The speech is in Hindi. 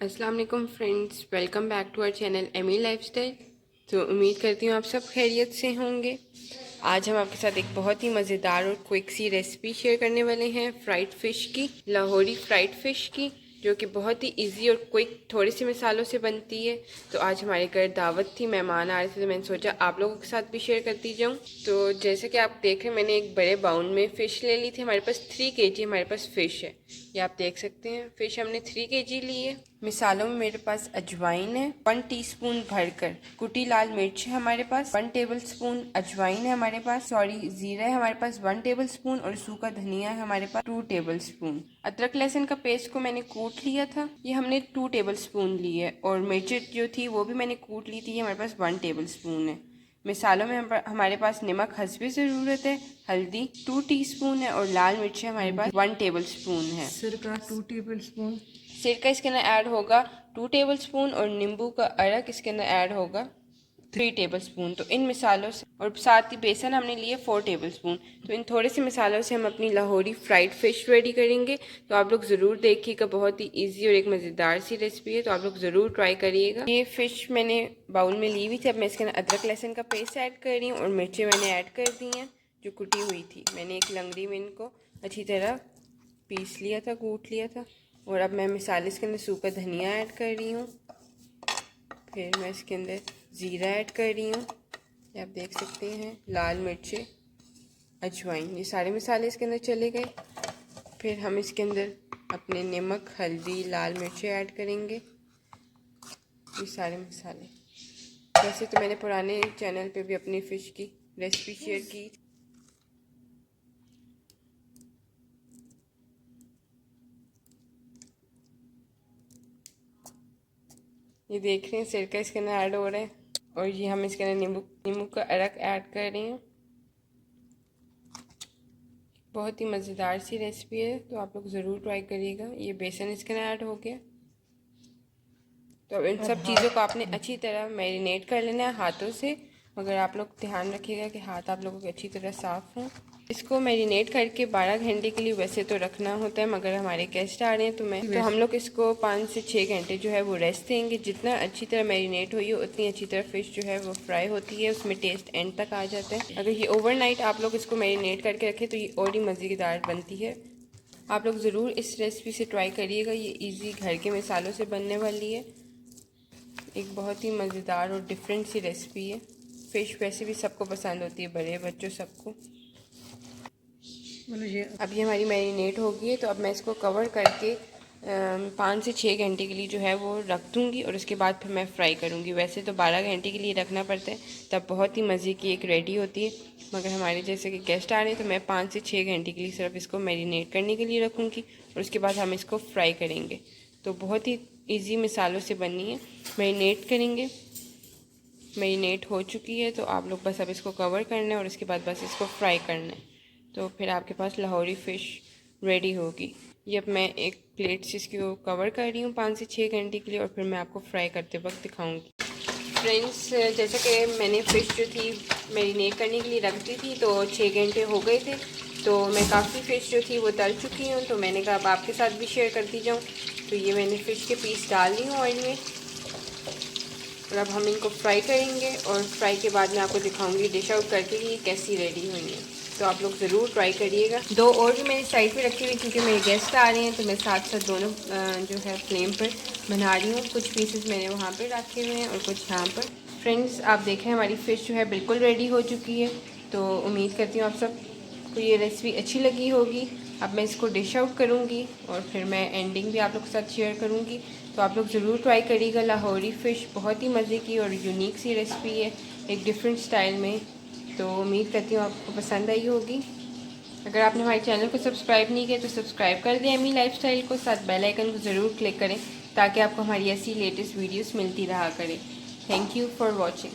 अस्सलाम वालेकुम friends, welcome back to our channel Amy lifestyle. तो उम्मीद करती हूँ आप सब खैरियत से होंगे। आज हम आपके साथ एक बहुत ही मज़ेदार और क्विक सी रेसिपी शेयर करने वाले हैं फ्राइड फ़िश की, लाहौरी फ्राइड फ़िश की, जो कि बहुत ही इजी और क्विक थोड़े से मसालों से बनती है। तो आज हमारे घर दावत थी, मेहमान आ रहे थे, तो मैंने सोचा आप लोगों के साथ भी शेयर करती जाऊँ। तो जैसे कि आप देख रहे हैं, मैंने एक बड़े बाउल में फ़िश ले ली थी। हमारे पास 3 kg हमारे पास फ़िश है, ये आप देख सकते हैं। फ़िश हमने 3 kg ली है। मिसालों में मेरे पास अजवाइन है 1 टीस्पून भरकर, कुटी लाल मिर्च है हमारे पास 1 टेबलस्पून, अजवाइन है हमारे पास, जीरा है हमारे पास 1 टेबलस्पून और सूखा धनिया है हमारे पास 2 टेबलस्पून। अदरक लहसुन का पेस्ट को मैंने कूट लिया था, ये हमने 2 टेबलस्पून ली है, और मिर्च जो थी वो भी मैंने कूट ली थी, ये हमारे पास 1 टेबलस्पून है। मिसालों में हमारे पास नमक हस्बे ज़रूरत है, हल्दी 2 टीस्पून है, और लाल मिर्चें हमारे पास 1 टेबलस्पून है। सिरका 2 टेबलस्पून, सिरका इसके अंदर ऐड होगा 2 टेबलस्पून, और नींबू का अरक इसके अंदर ऐड होगा 3 टेबलस्पून। तो इन मिसालों से, और साथ ही बेसन हमने लिए 4 टेबलस्पून। तो इन थोड़े से मिसालों से हम अपनी लाहौरी फ्राइड फ़िश रेडी करेंगे। तो आप लोग ज़रूर देखिएगा, बहुत ही इजी और एक मज़ेदार सी रेसिपी है, तो आप लोग ज़रूर ट्राई करिएगा। ये फ़िश मैंने बाउल में ली हुई थी, अब मैं इसके अंदर अदरक लहसुन का पेस्ट ऐड कर रही हूँ, और मिर्चें मैंने ऐड कर दी हैं जो कुटी हुई थी। मैंने एक लंगड़ी में इनको अच्छी तरह पीस लिया था, कूट लिया था। और अब मैं मिसाले इसके अंदर सूखा धनिया ऐड कर रही हूँ, फिर मैं इसके अंदर ज़ीरा ऐड कर रही हूँ, ये आप देख सकते हैं, लाल मिर्चें, अजवाइन, ये सारे मसाले इसके अंदर चले गए। फिर हम इसके अंदर अपने नमक, हल्दी, लाल मिर्चें ऐड करेंगे, ये सारे मसाले। वैसे तो मैंने पुराने चैनल पे भी अपनी फ़िश की रेसिपी शेयर की। ये देख रहे हैं, सिरका इसके अंदर ऐड हो रहा है, और ये हम इसके अंदर नींबू का अरक ऐड कर रहे हैं। बहुत ही मज़ेदार सी रेसिपी है, तो आप लोग ज़रूर ट्राई करिएगा। ये बेसन इसके अंदर ऐड हो गया। तो अब इन सब चीज़ों को आपने अच्छी तरह मैरिनेट कर लेना है हाथों से, मगर आप लोग ध्यान रखिएगा कि हाथ आप लोगों के अच्छी तरह साफ़ हों। इसको मैरिनेट करके 12 घंटे के लिए वैसे तो रखना होता है, मगर हमारे गेस्ट आ रहे हैं तो हम लोग इसको 5 से 6 घंटे जो है वो रेस्ट देंगे। जितना अच्छी तरह मैरिनेट हुई हो उतनी अच्छी तरह फ़िश जो है वो फ्राई होती है, उसमें टेस्ट एंड तक आ जाता है। अगर ये ओवरनाइट आप लोग इसको मैरिनेट करके रखें तो ये और ही मज़ेदार बनती है। आप लोग ज़रूर इस रेसिपी से ट्राई करिएगा, ये ईजी घर के मसालों से बनने वाली है। एक बहुत ही मज़ेदार और डिफरेंट सी रेसिपी है। फ़िश वैसे भी सबको पसंद होती है, बड़े बच्चों सबको। अब ये हमारी मैरिनेट हो गई है, तो अब मैं इसको कवर करके 5 से 6 घंटे के लिए जो है वो रख दूँगी, और उसके बाद फिर मैं फ्राई करूँगी। वैसे तो 12 घंटे के लिए रखना पड़ता है, तब बहुत ही मज़े की एक रेडी होती है, मगर हमारे जैसे कि गेस्ट आ रहे हैं तो मैं 5 से 6 घंटे के लिए सिर्फ इसको मैरिनेट करने के लिए रखूँगी, और उसके बाद हम इसको फ्राई करेंगे। तो बहुत ही ईजी मिसालों से बननी है। मैरिनेट करेंगे, मैरिनेट हो चुकी है, तो आप लोग बस अब इसको कवर करना है, और उसके बाद बस इसको फ्राई करना है, तो फिर आपके पास लाहौरी फ़िश रेडी होगी। ये अब मैं एक प्लेट से इसको कवर कर रही हूँ 5 से 6 घंटे के लिए, और फिर मैं आपको फ्राई करते वक्त दिखाऊंगी। फ्रेंड्स, जैसा कि मैंने फ़िश जो थी मैरिनेट करने के लिए रख दी थी, तो 6 घंटे हो गए थे, तो मैं काफ़ी फ़िश जो थी वो तल चुकी हूँ, तो मैंने कहा अब आपके साथ भी शेयर करती जाऊँ। तो ये मैंने फ़िश के पीस डाल दी हूँ ऑयल में, और अब हम इनको फ्राई करेंगे, और फ्राई के बाद मैं आपको दिखाऊंगी डिश आउट करके कि ये कैसी रेडी हुई है। तो आप लोग ज़रूर ट्राई करिएगा। 2 और भी मैंने साइड पे रखी हुई, क्योंकि मेरे गेस्ट आ रहे हैं, तो मैं साथ साथ दोनों जो है फ्लेम पर बना रही हूँ। कुछ पीसेस मैंने वहाँ पर रखे हुए हैं और कुछ यहाँ पर। फ्रेंड्स, आप देखें हमारी फ़िश जो है बिल्कुल रेडी हो चुकी है। तो उम्मीद करती हूँ आप सब को ये रेसिपी अच्छी लगी होगी। अब मैं इसको डिश आउट करूँगी, और फिर मैं एंडिंग भी आप लोग के साथ शेयर करूँगी। तो आप लोग ज़रूर ट्राई करिएगा। लाहौरी फ़िश बहुत ही मज़े की और यूनिक सी रेसिपी है, एक डिफरेंट स्टाइल में। तो उम्मीद करती हूँ आपको पसंद आई होगी। अगर आपने हमारे चैनल को सब्सक्राइब नहीं किया तो सब्सक्राइब कर दें एमी लाइफस्टाइल को, साथ बेल आइकन को ज़रूर क्लिक करें, ताकि आपको हमारी ऐसी लेटेस्ट वीडियोस मिलती रहा करें। Thank you for watching.